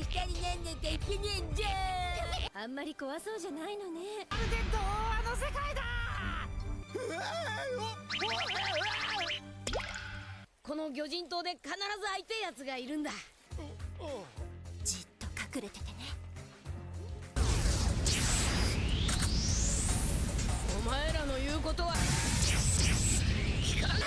下になんなきゃいけねえんじゃ。あんまり怖そうじゃないのね。まるで童話の世界だ。この魚人島で必ず会いてえやつがいるんだ。じっと隠れててね。お前らの言うことは聞かない。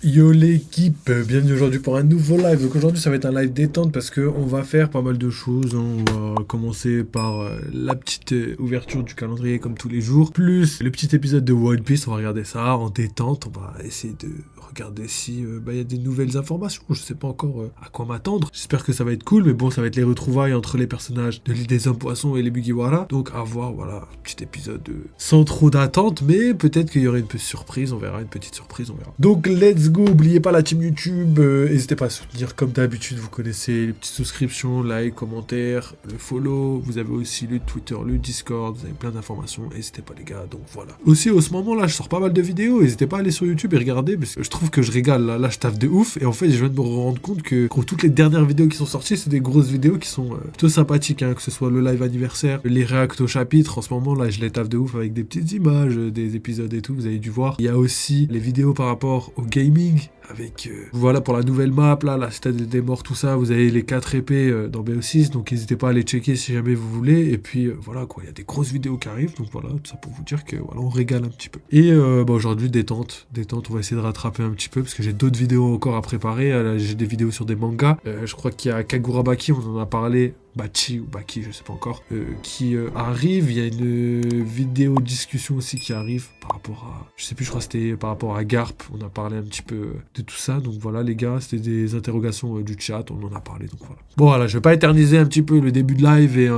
Yo l'équipe, bienvenue aujourd'hui pour un nouveau live. Donc aujourd'hui ça va être un live détente parce que on va faire pas mal de choses. On va commencer par la petite ouverture du calendrier comme tous les jours, plus le petit épisode de One Piece. On va regarder ça en détente. On va essayer de regarder si y a des nouvelles informations. Je sais pas encore à quoi m'attendre. J'espère que ça va être cool, mais bon, ça va être les retrouvailles entre les personnages de l'île des hommes poissons et les Mugiwara. Donc à voir, voilà, petit épisode sans trop d'attente, mais peut-être qu'il y aurait une petite surprise. On verra, une petite surprise, on verra. Donc let's go. N'oubliez pas la team YouTube. N'hésitez pas à soutenir comme d'habitude. Vous connaissez les petites souscriptions, like, commentaires, le follow. Vous avez aussi le Twitter, le Discord. Vous avez plein d'informations. N'hésitez pas les gars. Donc voilà. Aussi, au ce moment là, je sors pas mal de vidéos. N'hésitez pas à aller sur YouTube et regarder parce que je trouve que je régale. Là je taffe de ouf. Et en fait, je viens de me rendre compte que toutes les dernières vidéos qui sont sorties, c'est des grosses vidéos qui sont plutôt sympathiques. Hein, que ce soit le live anniversaire, les réacts au chapitre. En ce moment là, je les taffe de ouf avec des petites images, des épisodes et tout. Vous avez dû voir. Il y a aussi les vidéos par rapport au gaming. Avec, voilà, pour la nouvelle map, là, la citadelle des morts, tout ça, vous avez les 4 épées dans BO6, donc n'hésitez pas à les checker si jamais vous voulez, et puis voilà, quoi, il y a des grosses vidéos qui arrivent, donc voilà, tout ça pour vous dire que, voilà, on régale un petit peu. Et aujourd'hui, détente, on va essayer de rattraper un petit peu, parce que j'ai d'autres vidéos encore à préparer, j'ai des vidéos sur des mangas, je crois qu'il y a Kagura Baki, on en a parlé, Bachi ou Baki, je sais pas encore, qui arrive. Il y a une vidéo discussion aussi qui arrive par rapport à, je sais plus, je crois que c'était par rapport à Garp. On a parlé un petit peu de tout ça. Donc voilà les gars, c'était des interrogations du chat, on en a parlé. Donc voilà. Bon voilà, je vais pas éterniser un petit peu le début de live et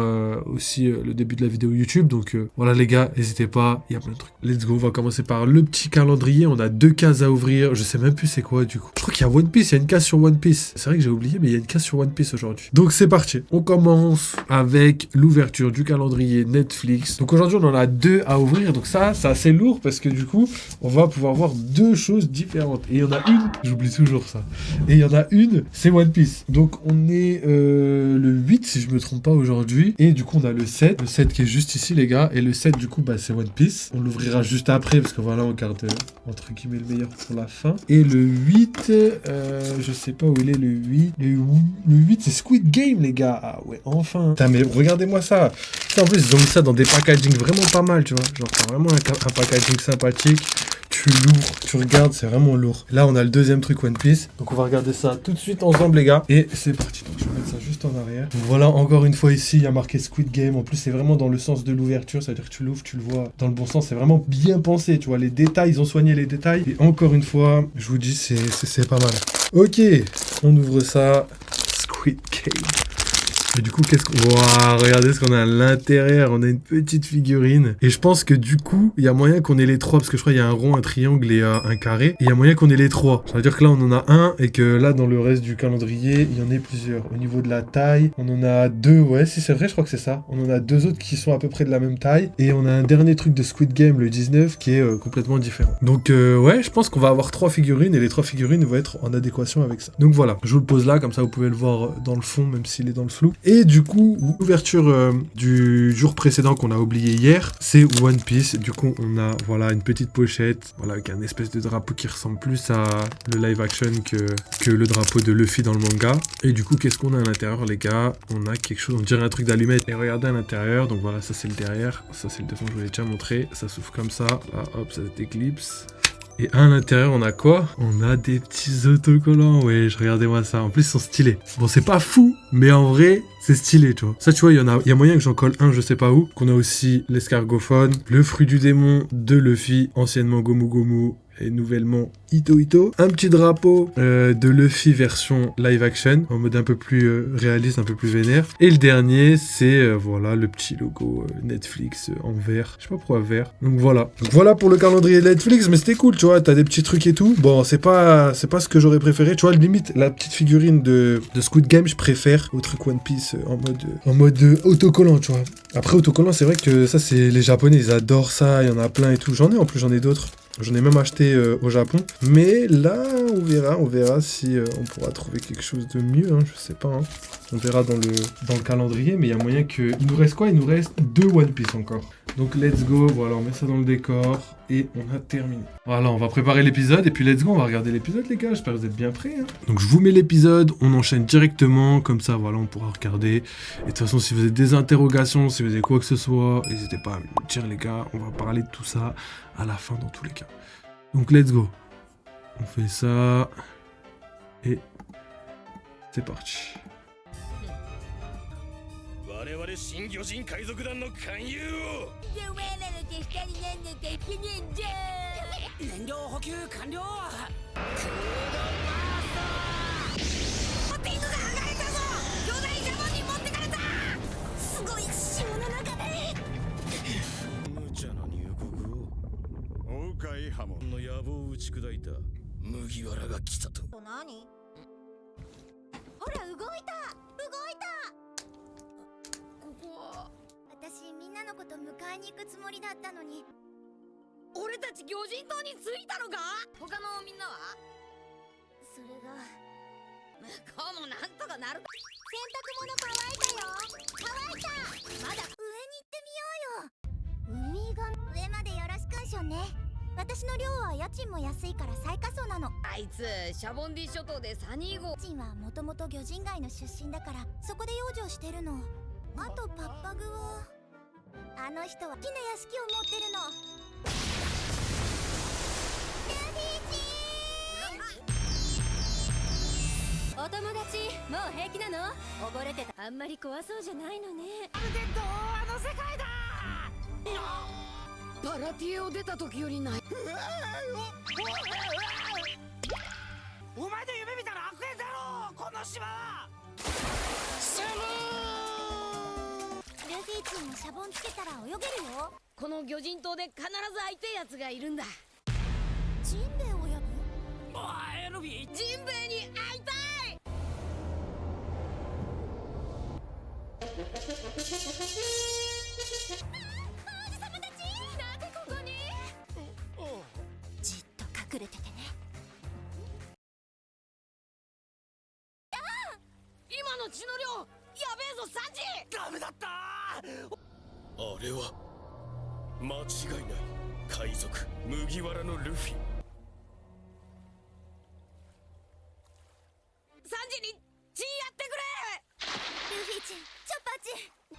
aussi le début de la vidéo YouTube. Donc voilà les gars, n'hésitez pas, il y a plein de trucs. Let's go, on va commencer par le petit calendrier. On a 2 cases à ouvrir. Je sais même plus c'est quoi du coup. Je crois qu'il y a One Piece, il y a une case sur One Piece. C'est vrai que j'ai oublié, mais il y a une case sur One Piece aujourd'hui. Donc c'est parti. On commence avec l'ouverture du calendrier Netflix. Donc aujourd'hui on en a 2 à ouvrir, donc ça c'est assez lourd parce que du coup on va pouvoir voir 2 choses différentes. Et il y en a une, j'oublie toujours ça, et il y en a une, c'est One Piece. Donc on est le 8 si je me trompe pas aujourd'hui, et du coup on a le 7 qui est juste ici les gars, et le 7 du coup c'est One Piece. On l'ouvrira juste après parce que voilà, on garde entre guillemets le meilleur pour la fin. Et le 8, je sais pas où il est le 8. Le 8 c'est Squid Game les gars. Ah ouais, enfin. Putain, mais regardez-moi ça. En plus, ils ont mis ça dans des packaging vraiment pas mal, tu vois. Genre, c'est vraiment un packaging sympathique. Tu l'ouvres, tu regardes, c'est vraiment lourd. Là, on a le deuxième truc One Piece. Donc, on va regarder ça tout de suite ensemble, les gars. Et c'est parti. Donc, je vais mettre ça juste en arrière. Donc, voilà, encore une fois, ici, il y a marqué Squid Game. En plus, c'est vraiment dans le sens de l'ouverture. C'est-à-dire que tu l'ouvres, tu le vois dans le bon sens. C'est vraiment bien pensé, tu vois. Les détails, ils ont soigné les détails. Et encore une fois, je vous dis, c'est pas mal. Ok, on ouvre ça. Squid Game. Et du coup, Waouh, regardez ce qu'on a à l'intérieur. On a une petite figurine. Et je pense que du coup, il y a moyen qu'on ait les 3. Parce que je crois qu'il y a un rond, un triangle et un carré. Et il y a moyen qu'on ait les 3. Ça veut dire que là, on en a un. Et que là, dans le reste du calendrier, il y en a plusieurs. Au niveau de la taille, on en a 2. Ouais, si c'est vrai, je crois que c'est ça. On en a 2 autres qui sont à peu près de la même taille. Et on a un dernier truc de Squid Game, le 19, qui est complètement différent. Donc, ouais, je pense qu'on va avoir 3 figurines. Et les 3 figurines vont être en adéquation avec ça. Donc voilà, je vous le pose là. Comme ça, vous pouvez le voir dans le fond, même s'il est dans le flou. Et du coup, l'ouverture du jour précédent qu'on a oublié hier, c'est One Piece. Du coup, on a voilà une petite pochette, voilà avec un espèce de drapeau qui ressemble plus à le live action que le drapeau de Luffy dans le manga. Et du coup, qu'est-ce qu'on a à l'intérieur, les gars? On a quelque chose, on dirait un truc d'allumette. Et regardez à l'intérieur, donc voilà, ça c'est le derrière, ça c'est le devant, je vous l'ai déjà montré. Ça s'ouvre comme ça, là, hop, ça s'éclipse. Et à l'intérieur, on a quoi? On a des petits autocollants. Wesh, regardez-moi ça. En plus, ils sont stylés. Bon, c'est pas fou, mais en vrai, c'est stylé, tu vois. Ça, tu vois, il y a moyen que j'en colle un, je sais pas où. Qu'on a aussi l'escargophone, le fruit du démon de Luffy, anciennement Gomu Gomu et nouvellement Ito Ito. Un petit drapeau de Luffy version live action, en mode un peu plus réaliste, un peu plus vénère. Et le dernier, c'est voilà, le petit logo Netflix en vert. Je sais pas pourquoi vert. Donc voilà. Donc voilà pour le calendrier de Netflix, mais c'était cool, tu vois. T'as des petits trucs et tout. Bon, c'est pas ce que j'aurais préféré. Tu vois, limite, la petite figurine de Squid Game, je préfère au truc One Piece en mode autocollant, tu vois. Après, autocollant, c'est vrai que ça, c'est les Japonais, ils adorent ça. Il y en a plein et tout. J'en ai, en plus, j'en ai d'autres. J'en ai même acheté au Japon. Mais là, on verra si on pourra trouver quelque chose de mieux, hein, je sais pas. Hein. On verra dans le calendrier, mais il y a moyen que... Il nous reste quoi? Il nous reste 2 One Piece encore. Donc let's go, voilà, on met ça dans le décor et on a terminé. Voilà, on va préparer l'épisode et puis let's go, on va regarder l'épisode les gars, j'espère que vous êtes bien prêts. Hein. Donc je vous mets l'épisode, on enchaîne directement, comme ça voilà, on pourra regarder. Et de toute façon, si vous avez des interrogations, si vous avez quoi que ce soit, n'hésitez pas à me le dire les gars, on va parler de tout ça à la fin dans tous les cas. Donc let's go. On fait ça et c'est parti. 我々新魚人海賊団の勧誘をお前らの手下になんなきゃいけねえんじゃ燃料補給完了ピングが剥がれたぞ巨大ジャボンに持ってかれたすごい潮の中で無茶な入国を王海ハモンの野望を打ち砕いた麦わらが来たと何ほら動いたここは私みんなのこと迎えに行くつもりだったのに俺たち魚人島に着いたのか他のみんなはそれが向こうもなんとかなる洗濯物乾いたよ乾いたまだ上に行ってみようよ海が上までよろしくんしょね私の寮は家賃も安いから最下層なのあいつシャボンディ諸島でサニー号家賃はもともと魚人街の出身だからそこで養生してるのあとパッパグはあの人は木の屋敷を持ってるのルフィちお友達もう平気なの溺れてたあんまり怖そうじゃないのねまるで童話の世界だパラティエを出た時よりないお前で夢見たら悪縁だろこの島はルフィちんもシャボンつけたら泳げるよこの魚人島で必ず会いてえやつがいるんだジンベエを呼ぶおいルビージンベエに会いたい王子様たちなぜここにじっと隠れててね今の血の量やべえぞサンジダメだったあれは間違いない海賊麦わらのルフィサンジに血やってくれルフィちんチョッパーち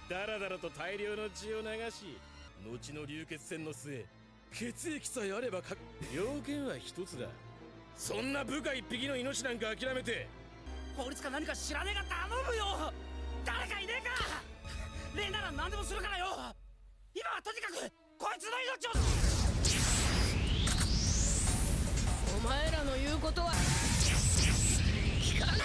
んだらだらと大量の血を流し後の流血戦の末血液さえあれば要件は一つだそんな部下一匹の命なんか諦めて法律か何か知らねえが頼むよ誰かいねえか礼なら何でもするからよ今はとにかくこいつの命をお前らの言うことは聞かない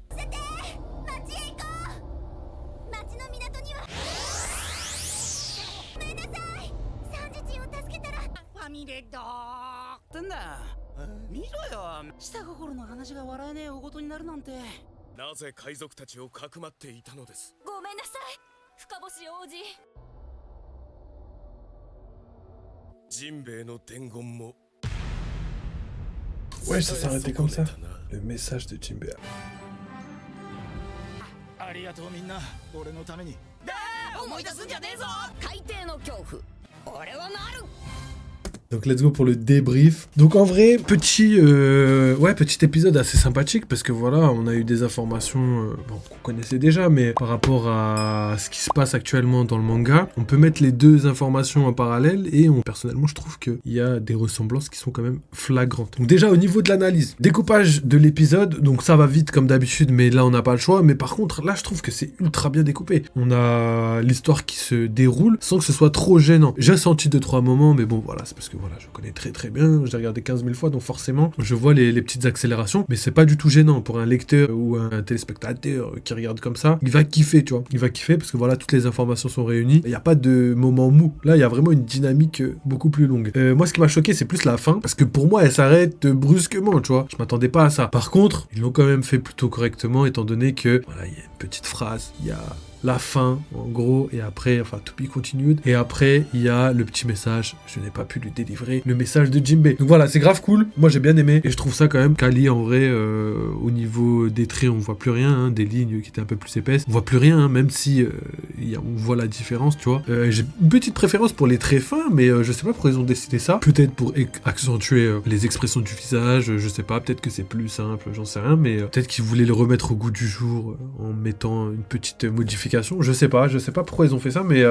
さて町へ行こう町の港にはごめんなさいサンジチンを助けたらファミレドーってんだ見ろよ下心の話が笑えねえ大事になるなんてなぜ海賊たちをかくまっていたのですごめんなさい深星王子ジンベエの伝言も Ouais, ça s'est arrêté comme ça. Le message de Jinbei. ありがとうみんな俺のために思い出すんじゃねえぞ海底の恐怖俺はなる Donc let's go pour le débrief. Donc en vrai, petit épisode assez sympathique parce que voilà, on a eu des informations qu'on connaissait déjà, mais par rapport à ce qui se passe actuellement dans le manga, on peut mettre les deux informations en parallèle et personnellement, je trouve qu'il y a des ressemblances qui sont quand même flagrantes. Donc déjà au niveau de l'analyse, découpage de l'épisode, donc ça va vite comme d'habitude, mais là on n'a pas le choix. Mais par contre, là je trouve que c'est ultra bien découpé. On a l'histoire qui se déroule sans que ce soit trop gênant. J'ai senti 2-3 moments, mais bon voilà, c'est parce que voilà, je connais très très bien, j'ai regardé 15 000 fois, donc forcément je vois les petites accélérations, mais c'est pas du tout gênant pour un lecteur ou un téléspectateur qui regarde comme ça. Il va kiffer, tu vois. Il va kiffer parce que voilà, toutes les informations sont réunies. Il n'y a pas de moment mou. Là, il y a vraiment une dynamique beaucoup plus longue. Moi, ce qui m'a choqué, c'est plus la fin, parce que pour moi, elle s'arrête brusquement, tu vois. Je m'attendais pas à ça. Par contre, ils l'ont quand même fait plutôt correctement, étant donné que voilà, il y a une petite phrase, il y a la fin, en gros, et après, enfin, to be continued, et après, il y a le petit message, je n'ai pas pu lui délivrer, le message de Jinbei. Donc voilà, c'est grave cool, moi j'ai bien aimé, et je trouve ça quand même quali, en vrai, au niveau des traits, on voit plus rien, hein, des lignes qui étaient un peu plus épaisses, on voit plus rien, hein, même si on voit la différence, tu vois. J'ai une petite préférence pour les traits fins, mais je sais pas pourquoi ils ont décidé ça, peut-être pour accentuer les expressions du visage, je sais pas, peut-être que c'est plus simple, j'en sais rien, mais peut-être qu'ils voulaient le remettre au goût du jour en mettant une petite modification. Je sais pas pourquoi ils ont fait ça, mais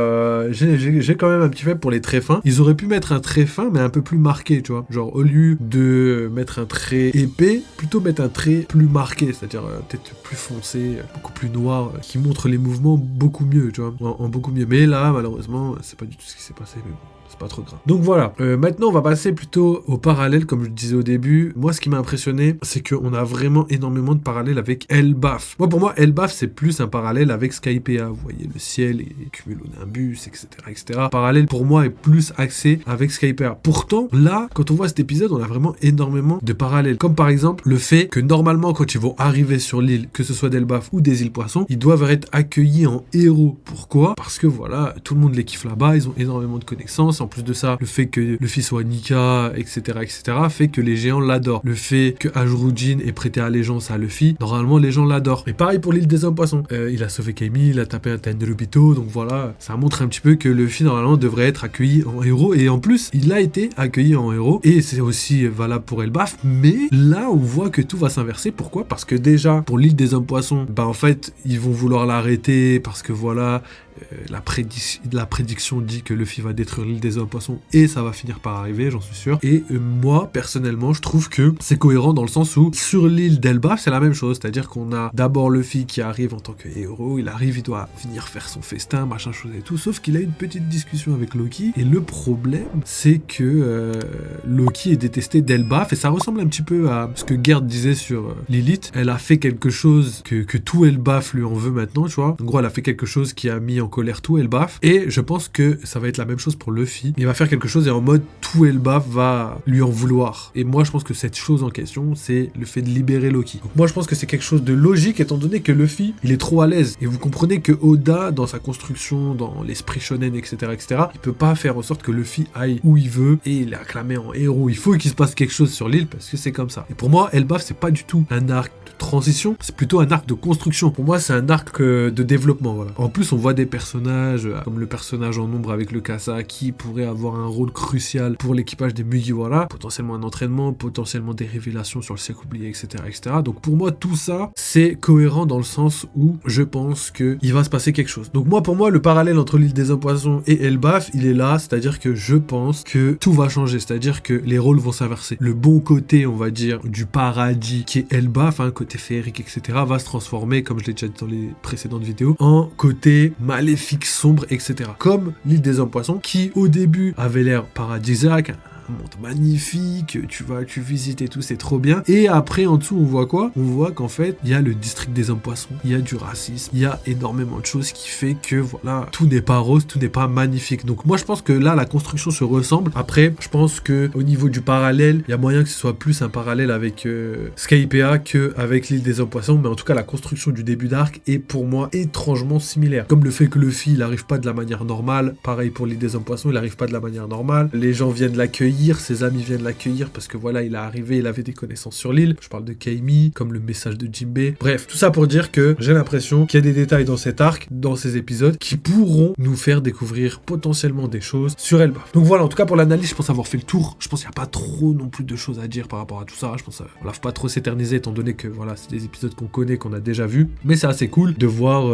j'ai quand même un petit fait pour les traits fins. Ils auraient pu mettre un trait fin, mais un peu plus marqué, tu vois. Genre, au lieu de mettre un trait épais, plutôt mettre un trait plus marqué, c'est-à-dire peut-être plus foncé, beaucoup plus noir, qui montre les mouvements beaucoup mieux, tu vois, en beaucoup mieux. Mais là, malheureusement, c'est pas du tout ce qui s'est passé, mais bon. C'est pas trop grave. Donc voilà, maintenant on va passer plutôt au parallèle, comme je le disais au début. Moi, ce qui m'a impressionné, c'est qu'on a vraiment énormément de parallèles avec Elbaf. Pour moi, Elbaf, c'est plus un parallèle avec Skypiea. Vous voyez, le ciel et cumulonimbus, etc., etc. Parallèle, pour moi, est plus axé avec Skypiea. Pourtant, là, quand on voit cet épisode, on a vraiment énormément de parallèles. Comme par exemple, le fait que normalement, quand ils vont arriver sur l'île, que ce soit d'Elbaf ou des îles Poissons, ils doivent être accueillis en héros. Pourquoi ? Parce que voilà, tout le monde les kiffe là-bas, ils ont énormément de connaissances. En plus de ça, le fait que Luffy soit Nika, etc., fait que les géants l'adorent. Le fait que Ajurujin ait prêté allégeance à Luffy, normalement les gens l'adorent. Et pareil pour l'île des hommes poissons. Il a sauvé Kaimi, il a tapé un Tenryubito, donc voilà, ça montre un petit peu que Luffy normalement devrait être accueilli en héros, et en plus, il a été accueilli en héros, et c'est aussi valable pour Elbaf, mais là on voit que tout va s'inverser. Pourquoi ? Parce que déjà, pour l'île des hommes poissons, en fait, ils vont vouloir l'arrêter, parce que voilà, la prédiction dit que Luffy va détruire l'île des hommes poissons et ça va finir par arriver, j'en suis sûr. Et moi, personnellement, je trouve que c'est cohérent dans le sens où sur l'île d'Elbaf, c'est la même chose, c'est-à-dire qu'on a d'abord Luffy qui arrive en tant que héros, il arrive, il doit venir faire son festin, machin chose et tout, sauf qu'il a une petite discussion avec Loki, et le problème, c'est que Loki est détesté d'Elbaf, et ça ressemble un petit peu à ce que Gerd disait sur Lilith. Elle a fait quelque chose que tout Elbaf lui en veut maintenant, tu vois. En gros, elle a fait quelque chose qui a mis en colère tout Elbaf, et je pense que ça va être la même chose pour Luffy. Il va faire quelque chose et en mode tout Elbaf va lui en vouloir. Et moi je pense que cette chose en question, c'est le fait de libérer Loki. Donc moi je pense que c'est quelque chose de logique, étant donné que Luffy, il est trop à l'aise. Et vous comprenez que Oda, dans sa construction, dans l'esprit shonen, etc., il peut pas faire en sorte que Luffy aille où il veut et il est acclamé en héros. Il faut qu'il se passe quelque chose sur l'île parce que c'est comme ça. Et pour moi, Elbaf, c'est pas du tout un arc de transition, c'est plutôt un arc de construction. Pour moi, c'est un arc de développement, voilà. En plus, on voit des personnages, comme le personnage en ombre avec le Kasa, qui pourrait avoir un rôle crucial pour l'équipage des Mugiwara, potentiellement un entraînement, potentiellement des révélations sur le siècle oublié, etc., Donc pour moi, tout ça, c'est cohérent dans le sens où je pense qu'il va se passer quelque chose. Donc moi, pour moi, le parallèle entre l'île des hommes poissons et Elbaf, il est là, c'est-à-dire que je pense que tout va changer, c'est-à-dire que les rôles vont s'inverser. Le bon côté, on va dire, du paradis, qui est Elbaf, côté féerique, etc., va se transformer, comme je l'ai déjà dit dans les précédentes vidéos, en côté maléfique, sombre, etc. Comme l'île des hommes poissons, qui au début avait l'air paradisiaque, un monde magnifique, tu visites et tout, c'est trop bien. Et après, en dessous, on voit quoi ? On voit qu'en fait, il y a le district des hommes poissons, il y a du racisme, il y a énormément de choses qui fait que, voilà, tout n'est pas rose, tout n'est pas magnifique. Donc moi, je pense que là, la construction se ressemble. Après, je pense que au niveau du parallèle, il y a moyen que ce soit plus un parallèle avec Skypiea qu'avec l'île des hommes poissons, mais en tout cas, la construction du début d'arc est pour moi étrangement similaire. Comme le fait que Luffy, il arrive pas de la manière normale, pareil pour l'île des hommes poissons, il arrive pas de la manière normale, les gens viennent l'accueillir, l'accueillir, ses amis viennent l'accueillir parce que voilà, il est arrivé, il avait des connaissances sur l'île. Je parle de Kaimi, comme le message de Jinbei. Bref, tout ça pour dire que j'ai l'impression qu'il y a des détails dans cet arc, dans ces épisodes, qui pourront nous faire découvrir potentiellement des choses sur Elbaf. Donc voilà, en tout cas pour l'analyse, je pense avoir fait le tour. Je pense qu'il n'y a pas trop non plus de choses à dire par rapport à tout ça. Je pense voilà, faut pas trop s'éterniser étant donné que voilà, c'est des épisodes qu'on connaît, qu'on a déjà vus. Mais c'est assez cool de voir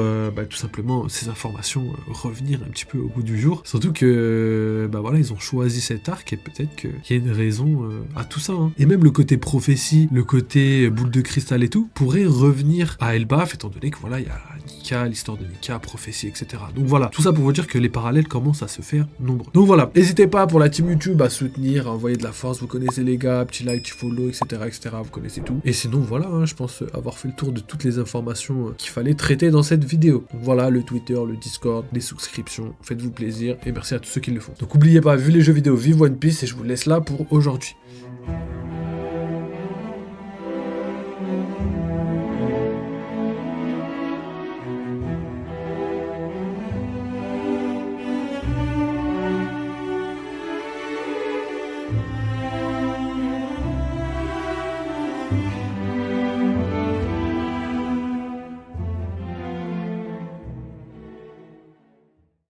tout simplement ces informations revenir un petit peu au goût du jour. Surtout que voilà, ils ont choisi cet arc et peut-être qu'il y a une raison à tout ça. Hein. Et même le côté prophétie, le côté boule de cristal et tout, pourrait revenir à Elbaf étant donné que voilà, il y a Nika, l'histoire de Nika, prophétie, etc. Donc voilà, tout ça pour vous dire que les parallèles commencent à se faire nombreux. Donc voilà, n'hésitez pas pour la team YouTube à soutenir, à envoyer de la force, vous connaissez les gars, petit like, petit follow, etc., vous connaissez tout. Et sinon voilà, hein, je pense avoir fait le tour de toutes les informations qu'il fallait traiter dans cette vidéo. Donc voilà, le Twitter, le Discord, les souscriptions, faites-vous plaisir et merci à tous ceux qui le font. Donc n'oubliez pas, vu les jeux vidéo, vive One Piece et je vous laisse là pour aujourd'hui.